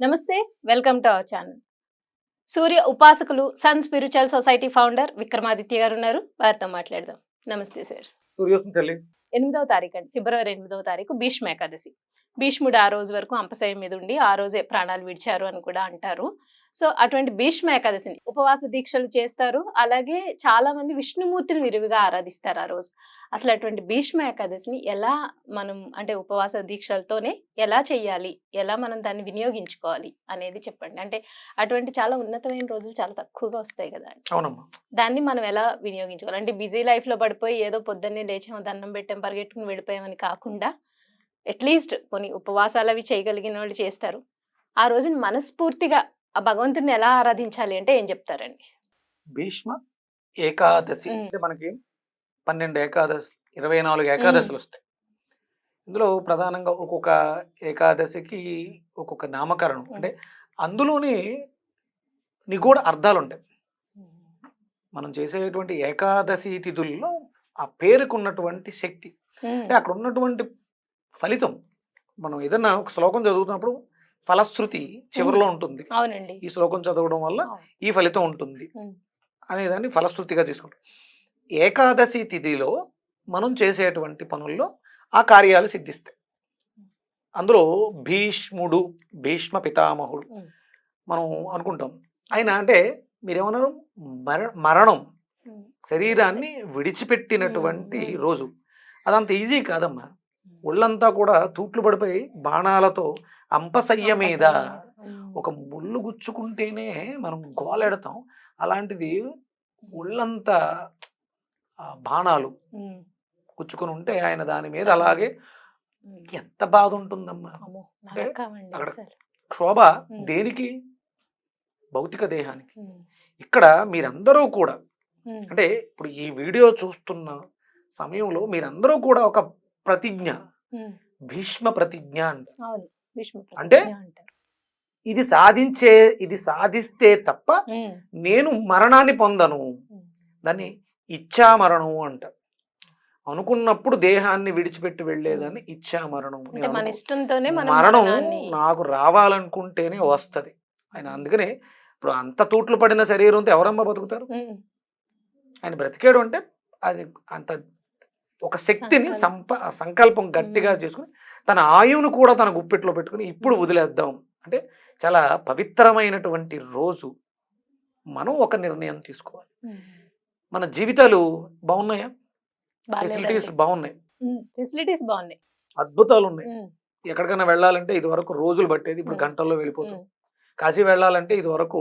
నమస్తే. Welcome to our channel. సూర్య ఉపాసకులు sun spiritual society founder Vikramaditya గారు ఉన్నారు. వారితో మాట్లాడదాం. నమస్తే సార్. సూర్యోసం తల్లి 8వ తారీఖు అండి. ఫిబ్రవరి 8వ తారీఖు భీష్మ ఏకాదశి. భీష్ముడు ఆ రోజు వరకు అంపశయ్య మీద ఉండి ఆ రోజే ప్రాణాలు విడిచారు అని కూడా అంటారు. సో అటువంటి భీష్మ ఏకాదశిని ఉపవాస దీక్షలు చేస్తారు. అలాగే చాలా మంది విష్ణుమూర్తిని విరివిగా ఆరాధిస్తారు ఆ రోజు. అసలు అటువంటి భీష్మ ఏకాదశిని ఎలా మనం అంటే ఉపవాస దీక్షలతోనే ఎలా చెయ్యాలి? ఎలా మనం దాన్ని వినియోగించుకోవాలి అనేది చెప్పండి. అంటే అటువంటి చాలా ఉన్నతమైన రోజులు చాలా తక్కువగా వస్తాయి కదా! అవునమ్మా. దాన్ని మనం ఎలా వినియోగించుకోవాలి? అంటే బిజీ లైఫ్‌లో పడిపోయి ఏదో పొద్దున్నే లేచాము, దండం పెట్టాం, పరిగెట్టుకుని వెళ్ళిపోయామని కాకుండా అట్‌లీస్ట్ పోనీ ఉపవాసాలవి చేయగలిగినోళ్ళు చేస్తారు. ఆ రోజున మనస్ఫూర్తిగా ఆ భగవంతుడిని ఎలా ఆరాధించాలి అంటే ఏం చెప్తారండి? భీష్మ ఏకాదశి హ్మ్. అంటే మనకి 12 ఏకాదశి 24 హ్మ్. ఏకాదశులు వస్తాయి. ఇందులో ప్రధానంగా ఒక్కొక్క ఏకాదశికి ఒక్కొక్క నామకరణం అంటే అందులోని నిగూఢ అర్థాలు ఉంటాయి. మనం చేసేటువంటి ఏకాదశి తిథుల్లో ఆ పేరుకున్నటువంటి శక్తి హ్మ్. అంటే అక్కడ ఉన్నటువంటి ఫలితం మనం ఏదన్నా ఒక శ్లోకం చదువుతున్నప్పుడు ఫలశ్రుతి చివరిలో ఉంటుంది. అవునండి. ఈ శ్లోకం చదవడం వల్ల అవును. ఈ ఫలితం ఉంటుంది హ్మ్. అనేదాన్ని ఫలశ్రుతిగా తీసుకుంటాం. ఏకాదశి తిథిలో మనం చేసేటువంటి పనుల్లో ఆ కార్యాలు సిద్ధిస్తాయి. అందులో భీష్ముడు భీష్మ పితామహుడు హ్మ్. మనం అనుకుంటాం. ఆయన అంటే మీరేమన్నారు మరణం హ్మ్. శరీరాన్ని విడిచిపెట్టినటువంటి హ్మ్. రోజు. అదంత ఈజీ కాదమ్మా. ఒళ్ళంతా కూడా తూట్లు పడిపోయి బాణాలతో అంపశయ్య మీద ఒక ముళ్ళు గుచ్చుకుంటేనే మనం గోలెడతాం. అలాంటిది ఒళ్ళంతా బాణాలు హ్మ్. గుచ్చుకొని ఉంటే ఆయన దాని మీద అలాగే ఎంత బాధ ఉంటుందమ్మా. అమ్మో! అంటే నరకమండి అక్కడ అసలు. క్షోభ హ్మ్. దేనికి? భౌతిక దేహానికి. హ్మ్. ఇక్కడ మీరందరూ కూడా హ్మ్. అంటే ఇప్పుడు ఈ వీడియో చూస్తున్న సమయంలో మీరందరూ కూడా ఒక ప్రతిజ్ఞ హ్మ్. భీష్మ ప్రతిజ్ఞ అంట. అవును. భీష్మ అంటే ప్రతిజ్ఞ అంటారు. ఇది సాధిస్తే తప్ప హ్మ్. నేను మరణాన్ని పొందను. హ్మ్. దాన్ని ఇచ్ఛా మరణం అంట. అనుకున్నప్పుడు దేహాన్ని విడిచిపెట్టి వెళ్ళేదాన్ని ఇచ్ఛా మరణం. అంటే మన ఇష్టంతోనే మనం మరణం మరణాన్ని నాకు రావాలనుకుంటేనే వస్తది. ఆయన అందుకనే ఇప్పుడు అంత తూట్లు పడిన శరీరంతో ఎవరమ్మా బతుకుతారు? హ్మ్. ఆయన బ్రతికాడు అంటే అది అంత ఒక శక్తిని సంకల్పం గట్టిగా చేసుకుని తన ఆయువును కూడా తన గుప్పెట్లో పెట్టుకుని ఇప్పుడు వదిలేద్దాం అంటే చాలా పవిత్రమైనటువంటి రోజు. మనం ఒక నిర్ణయం తీసుకోవాలి. హ్మ్. మన జీవితాలు బాగున్నాయా? ఫెసిలిటీస్ బాలేదండి. బాగున్నాయి, ఫెసిలిటీస్ బాగున్నాయి. అద్భుతాలు ఉన్నాయి. హ్మ్. ఎక్కడికైనా వెళ్ళాలంటే ఇది వరకు రోజులు పట్టేది, ఇప్పుడు హ్మ్. గంటల్లో వెళ్ళిపోతాం. హ్మ్. కాశీ వెళ్ళాలంటే ఇది వరకు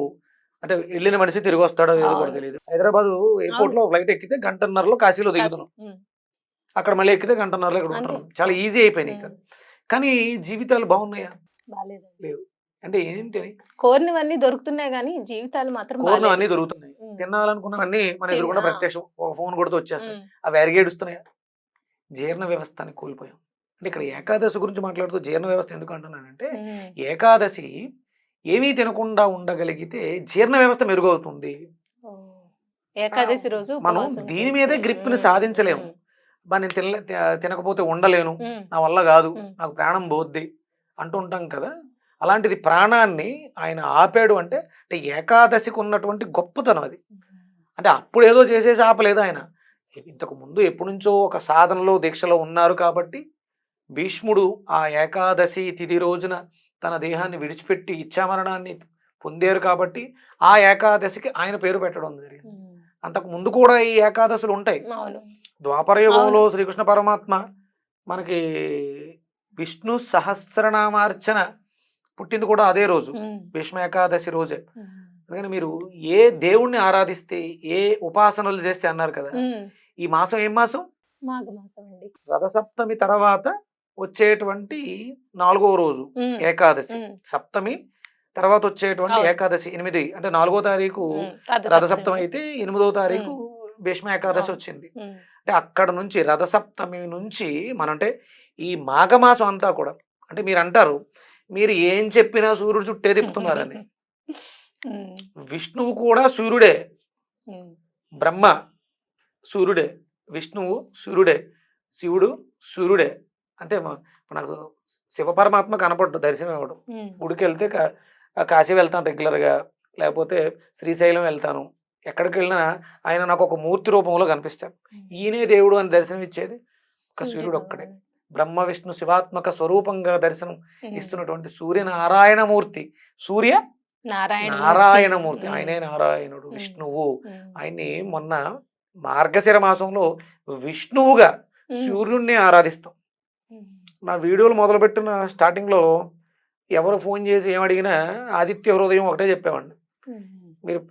అంటే వెళ్ళిన మనిషి తిరిగి వస్తాడో లేదో కూడా అవును. తెలియదు. హైదరాబాద్ ఎయిర్పోర్ట్ అవును. లో ఫ్లైట్ ఎక్కితే గంటన్నరలో కాశీలో కాశీ. దిగుతున్నాం. హ్మ్. అక్కడ మళ్ళీ ఎక్కితే గంటన్నరలో ఇక్కడ అంతే. ఉంటున్నాం. చాలా ఈజీ అయిపోయినాయి ఇక్కడ. కానీ జీవితాలు బాగున్నాయా? బాలేదండి. లేవు. అంటే ఏంటి? కోరినవన్నీ దొరుకుతున్నాయి గానీ, జీవితాలు మాత్రం బాలేదు. కోరినవన్నీ దొరుకుతున్నాయి. హ్మ్. తినాలనుకున్నవన్నీ మన ఎదురుగుండా ఆ! ప్రత్యక్షం. ఒక ఫోన్ కొడితే వచ్చేస్తాయి. హ్మ్. అవి అరిగేడుస్తున్నాయా? జీర్ణ వ్యవస్థని కోల్పోయాం. అంటే ఇక్కడ ఏకాదశి గురించి మాట్లాడుతూ జీర్ణ వ్యవస్థ ఎందుకు అంటున్నానంటే, హ్మ్. ఏకాదశి ఏమీ తినకుండా ఉండగలిగితే జీర్ణ వ్యవస్థ మెరుగవుతుంది. ఓహ్! ఏకాదశి రోజు మనం ఉపవాసం దీని చేస్తే మీదే గ్రిప్‌ని సాధించలేము. హ్మ్. నేను తినకపోతే ఉండలేను. హ్మ్. నా వల్ల గాదు. హ్మ్. నాకు ప్రాణం పోద్ది అంటూ ఉంటాం కదా! అలాంటిది ప్రాణాన్ని ఆయన ఆపాడు అంటే, ఏకాదశికి ఉన్నటువంటి గొప్పతనం అది. అంటే అప్పుడేదో చేసేసి ఆపలేదు ఆయన. ఇంతకు ముందు ఎప్పటినుంచో ఒక సాధనలో, దీక్షలో ఉన్నారు కాబట్టి, భీష్ముడు ఆ ఏకాదశి తిథి రోజున తన దేహాన్ని విడిచిపెట్టి ఇచ్ఛామరణాన్ని పొందారు కాబట్టి, ఆ ఏకాదశికి ఆయన పేరు పెట్టడం జరిగింది. హ్మ్. అంతకు ముందు కూడా ఈ ఏకాదశులు ఉంటాయి. అవును. ద్వాపర యుగంలో అవును. శ్రీకృష్ణ పరమాత్మ మనకి విష్ణు సహస్రనామార్చన పుట్టింది కూడా అదే రోజు, హ్మ్. భీష్మ ఏకాదశి రోజే. హ్మ్. అందుకని మీరు ఏ దేవుణ్ణి ఆరాధిస్తే, ఏ ఉపాసనలు చేస్తే అన్నారు కదా! హ్మ్. ఈ మాసం ఏం మాసం? మాఘమాసం అండి. రథసప్తమి తర్వాత వచ్చేటువంటి 4వ రోజు హ్మ్. ఏకాదశి. హ్మ్. సప్తమి తర్వాత వచ్చేటువంటి అవును. ఏకాదశి 8 అంటే 4వ తారీఖు హ్మ్. రథసప్తమి రథసప్తమి. అయితే 8వ తారీఖు హ్మ్. భీష్మ ఏకాదశి అవును. వచ్చింది. హ్మ్. అంటే అక్కడ నుంచి రథసప్తమి నుంచి అంటే ఈ మాఘమాసం అంతా కూడా అంటే మీరంటారు, మీరు ఏం చెప్పినా సూర్యుడు చుట్టే తిప్పుతున్నారని. హ్మ్. విష్ణువు కూడా సూర్యుడే. హ్మ్. బ్రహ్మ సూర్యుడే. విష్ణువు సూర్యుడే. శివుడు సూర్యుడే. అంటే నాకు శివ పరమాత్మ కనపడ్డు దర్శనం ఇవ్వడం. గుడికి వెళ్తే కాశీ వెళ్తాను రెగ్యులర్గా, లేకపోతే శ్రీశైలం వెళ్తాను. ఎక్కడికి వెళ్ళినా ఆయన నాకు ఒక మూర్తి రూపంలో కనిపిస్తాడు. ఈయనే దేవుడు అని దర్శనం ఇచ్చేది ఒక సూర్యుడు ఒక్కడే. బ్రహ్మ విష్ణు శివాత్మక స్వరూపంగా దర్శనం ఇస్తున్నటువంటి సూర్యనారాయణమూర్తి, సూర్య నారాయణమూర్తి, ఆయనే నారాయణుడు, విష్ణువు. ఆయన్ని మొన్న మార్గశిర మాసంలో విష్ణువుగా సూర్యుడిని ఆరాధిస్తాం. నా వీడియోలు మొదలుపెట్టిన స్టార్టింగ్లో ఎవరు ఫోన్ చేసి ఏమడిగినా ఆదిత్య హృదయం ఒకటే చెప్పేవాడిని. మీరు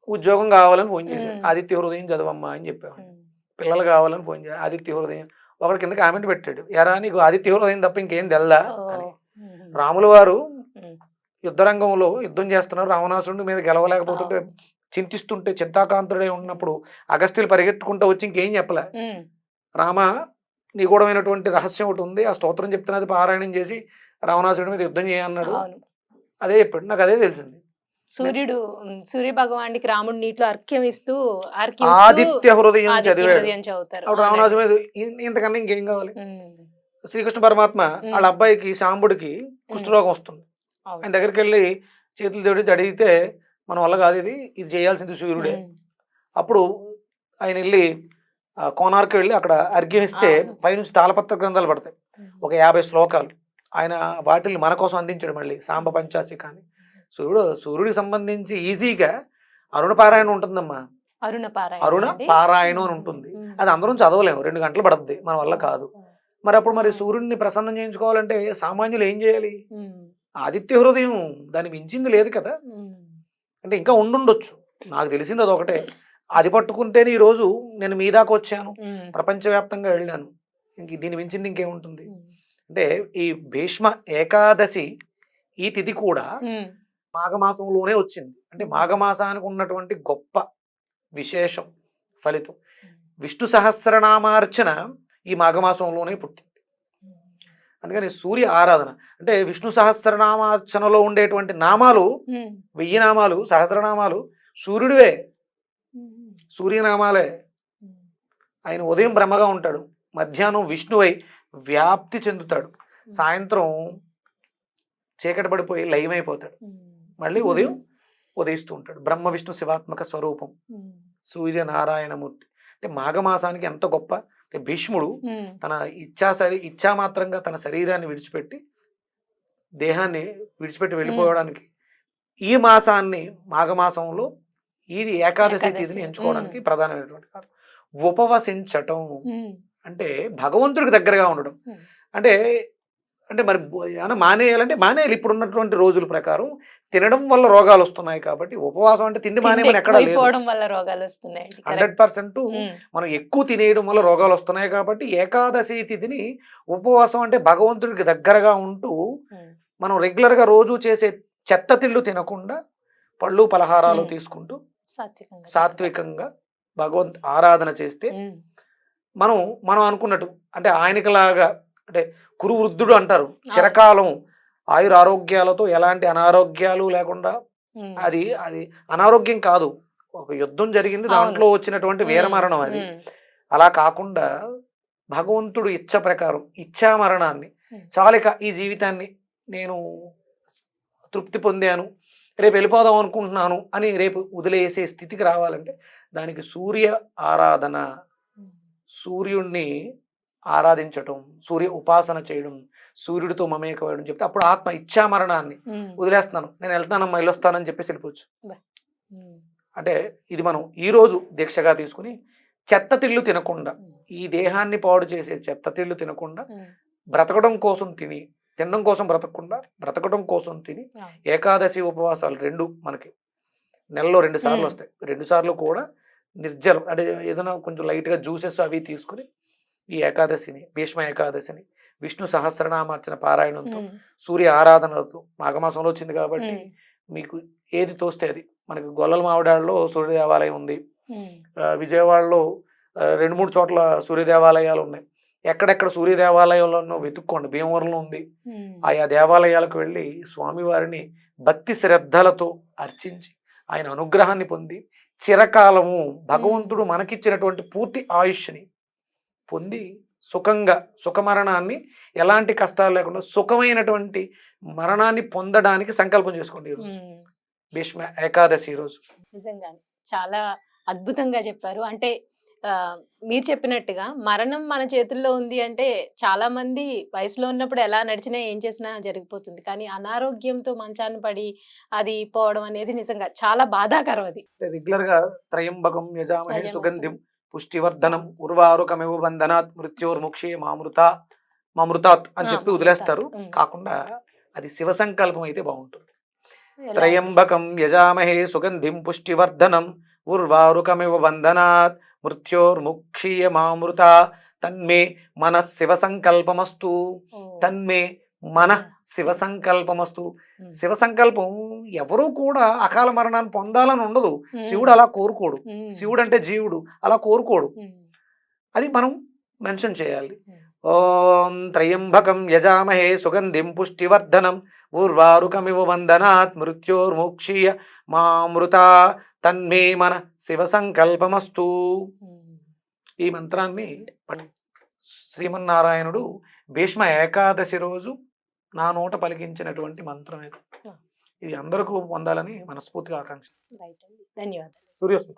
ఉద్యోగం కావాలని ఫోన్ చేశారు, ఆదిత్య హృదయం చదవమ్మా అని చెప్పేవాడిని. పిల్లలు కావాలని ఫోన్ చేయాలి, ఆదిత్య హృదయం. ఒకటి కింద కామెంట్ పెట్టాడు, ఎరా నీకు ఆదిత్య హృదయం తప్ప ఇంకేం తెల్దా అని. రాముల వారు యుద్ధరంగంలో యుద్ధం చేస్తున్నారు, రావణాసురుడి మీద గెలవలేకపోతుంటే చింతిస్తుంటే చింతాకాంతుడై ఉన్నప్పుడు అగస్త్యులు పరిగెత్తుకుంటూ వచ్చి ఇంకేం చెప్పలే, రామ నిగూఢమైనటువంటి రహస్యం ఒకటి ఉంది, ఆ స్తోత్రం చెప్తున్నది పారాయణం చేసి రావణాసురుడి మీద యుద్ధం చేయన్నాడు. అదే చెప్పాడు, నాకు అదే తెలిసింది. సూర్య భగవానికి రాముడు నీటిలో అర్ఘ్యం ఇస్తూ ఆదిత్య హృదయం చదివాడు. చదువుతారు. అప్పుడు రావణాసురుడి మీద ఇంతకన్నా ఇంకేం కావాలి. శ్రీకృష్ణ పరమాత్మ వాళ్ళ అబ్బాయికి సాంబుడికి కుష్ఠరోగం వస్తుంది. ఆయన దగ్గరికి వెళ్ళి చేతులు తోడి అడిగితే మన వల్ల కాదు, ఇది చేయాల్సింది సూర్యుడే. అప్పుడు ఆయన వెళ్ళి కోనార్కు వెళ్ళి అక్కడ అర్ఘ్యం ఇస్తే పైనుంచి తాళపత్ర గ్రంథాలు పడతాయి, ఒక 50 శ్లోకాలు. ఆయన వాటిని మన కోసం అందించాడు. మళ్ళీ సాంబ పంచాసి కానీ సూర్యుడికి సంబంధించి ఈజీగా అరుణ పారాయణం ఉంటుందమ్మా. అరుణ పారాయణం అని ఉంటుంది. అది అందరం చదవలేము, 2 గంటలు పడుతుంది, మన వల్ల కాదు. మరి సూర్యుడిని ప్రసన్నం చేయించుకోవాలంటే సామాన్యులు ఏం చేయాలి? ఆదిత్య హృదయం, దాన్ని మించింది లేదు కదా. అంటే ఇంకా ఉండుండొచ్చు, నాకు తెలిసింది అదొకటే. అది పట్టుకుంటేనే ఈరోజు నేను మీ దాకా వచ్చాను, ప్రపంచవ్యాప్తంగా వెళ్ళాను. ఇంక దీన్ని మించింది ఇంకేముంటుంది? అంటే ఈ భీష్మ ఏకాదశి ఈ తిథి కూడా మాఘమాసంలోనే వచ్చింది. అంటే మాఘమాసానికి ఉన్నటువంటి గొప్ప విశేషం, ఫలితం, విష్ణు సహస్రనామార్చన ఈ మాఘమాసంలోనే పుట్టింది. అందుకని సూర్య ఆరాధన అంటే విష్ణు సహస్రనామార్చనలో ఉండేటువంటి నామాలు 1000 నామాలు, సహస్రనామాలు సూర్యుడివే, సూర్యనామాలే. ఆయన ఉదయం బ్రహ్మగా ఉంటాడు, మధ్యాహ్నం విష్ణువై వ్యాప్తి చెందుతాడు, సాయంత్రం చీకటి పడిపోయి లయమైపోతాడు, మళ్ళీ ఉదయం ఉదయిస్తూ ఉంటాడు. బ్రహ్మ విష్ణు శివాత్మక స్వరూపం సూర్యనారాయణమూర్తి. అంటే మాఘమాసానికి ఎంత గొప్ప అంటే భీష్ముడు తన ఇచ్ఛామాత్రంగా తన శరీరాన్ని విడిచిపెట్టి దేహాన్ని విడిచిపెట్టి వెళ్ళిపోవడానికి ఈ మాసాన్ని మాఘమాసంలో ఇది ఏకాదశి తిథిని ఎంచుకోవడానికి ప్రధానమైనటువంటి కారణం. ఉపవసించటం అంటే భగవంతుడికి దగ్గరగా ఉండడం. అంటే అంటే మరి మానేయాలంటే మానేయాలి. ఇప్పుడు ఉన్నటువంటి రోజుల ప్రకారం తినడం వల్ల రోగాలు వస్తున్నాయి కాబట్టి ఉపవాసం అంటే తిండి మానేయమని ఎక్కడ లేదు. 100% మనం ఎక్కువ తినేయడం వల్ల రోగాలు వస్తున్నాయి కాబట్టి ఏకాదశి తిథిని ఉపవాసం అంటే భగవంతుడికి దగ్గరగా ఉంటూ మనం రెగ్యులర్గా రోజు చేసే చెత్త తిళ్ళు తినకుండా పళ్ళు పలహారాలు తీసుకుంటూ సాత్వికంగా భగవంత్ ఆరాధన చేస్తే మనం అనుకున్నట్టు అంటే ఆయనకిలాగా అంటే కురు వృద్ధుడు అంటారు, చిరకాలం ఆయుర ఆరోగ్యాలతో ఎలాంటి అనారోగ్యాలు లేకుండా. అది అనారోగ్యం కాదు, ఒక యుద్ధం జరిగింది, దాంట్లో వచ్చినటువంటి వీరమరణం. అది అలా కాకుండా భగవంతుడు ఇచ్చ ప్రకారం ఇచ్చా మరణాన్ని చాలిక ఈ జీవితాన్ని నేను తృప్తి పొందాను, రేపు వెళ్ళిపోదాం అనుకుంటున్నాను అని రేపు వదిలేసే స్థితికి రావాలంటే దానికి సూర్య ఆరాధన, సూర్యుడిని ఆరాధించటం, సూర్య ఉపాసన చేయడం, సూర్యుడితో మమేకమయ్యడం చెప్తే అప్పుడు ఆత్మ ఇచ్ఛామరణాన్ని వదిలేస్తున్నాను, నేను వెళ్తానమ్మా వెళ్ళొస్తానని చెప్పేసి వెళ్ళిపోవచ్చు. అంటే ఇది మనం ఈరోజు దీక్షగా తీసుకుని చెత్త తిళ్ళు తినకుండా, ఈ దేహాన్ని పాడు చేసే చెత్త తిళ్ళు తినకుండా, బ్రతకడం కోసం తినడం కోసం బ్రతకకుండా బ్రతకడం కోసం తిని ఏకాదశి ఉపవాసాలు 2 మనకి నెలలో 2 సార్లు వస్తాయి. 2 సార్లు కూడా నిర్జలం అంటే ఏదైనా కొంచెం లైట్గా జ్యూసెస్ అవి తీసుకుని ఈ ఏకాదశిని, భీష్మ ఏకాదశిని విష్ణు సహస్రనామార్చన పారాయణంతో, సూర్య ఆరాధనలతో, మాఘమాసంలో వచ్చింది కాబట్టి మీకు ఏది తోస్తే అది. మనకి గొల్లల మావిడాళ్ళలో సూర్య దేవాలయం ఉంది, విజయవాడలో 2-3 చోట్ల సూర్య దేవాలయాలు ఉన్నాయి. ఎక్కడెక్కడ సూర్య దేవాలయంలో వెతుక్కోండి, భీమవరంలో ఉంది. ఆయా దేవాలయాలకు వెళ్ళి స్వామివారిని భక్తి శ్రద్ధలతో అర్చించి ఆయన అనుగ్రహాన్ని పొంది చిరకాలము భగవంతుడు మనకిచ్చినటువంటి పూర్తి ఆయుష్ని పొంది సుఖంగా సుఖమరణాన్ని, ఎలాంటి కష్టాలు లేకుండా సుఖమైనటువంటి మరణాన్ని పొందడానికి సంకల్పం చేసుకోండి ఈరోజు భీష్మ ఏకాదశి రోజు. నిజంగానే చాలా అద్భుతంగా చెప్పారు. అంటే మీరు చెప్పినట్టుగా మరణం మన చేతుల్లో ఉంది అంటే చాలా మంది వయసులో ఉన్నప్పుడు ఎలా నడిచినా ఏం చేసినా జరిగిపోతుంది. కానీ అనారోగ్యంతో మంచాన పడి అది పోవడం అనేది నిజంగా చాలా బాధాకరం అది. రెగ్యులర్ గా త్రయంబకం యజామహే యజామహే సుగంధిం పుష్టివర్ధనం ఉర్వారుకమివ బంధనాత్ మృత్యోర్ముక్షే మామృతాత్ అని చెప్పి వదిలేస్తారు. కాకుండా అది శివ సంకల్పం అయితే బాగుంటుంది. ఎలా? త్రయంబకం యజామహే సుగంధిం పుష్టివర్ధనం ఉర్వారుకమివ బంధనాత్ మృత్యోర్ముక్షీయ మామృత తన్మే మన శివ సంకల్పమస్తు. ఓ. తన్మే మన శివ సంకల్పమస్తు. శివ సంకల్పం ఎవరూ కూడా అకాల మరణాన్ని పొందాలని ఉండదు. శివుడు అలా కోరుకోడు. శివుడు అంటే జీవుడు, అలా కోరుకోడు. అది మనం మెన్షన్ చేయాలి. ఓం త్రయంబకం యజామహే సుగంధిం పుష్టివర్ధనం ఊర్వారుకమివ వందనాత్ మృత్యోర్ముక్షీయ మామృత తన్మే మన శివ సంకల్పమస్తు. ఈ మంత్రాన్ని శ్రీమన్నారాయణుడు భీష్మ ఏకాదశి రోజు నా నోట పలికించినటువంటి మంత్రం ఇది. ఇది అందరికీ పొందాలని మనస్ఫూర్తిగా ఆకాంక్ష. ధన్యవాదాలు. సూర్యోస్మి.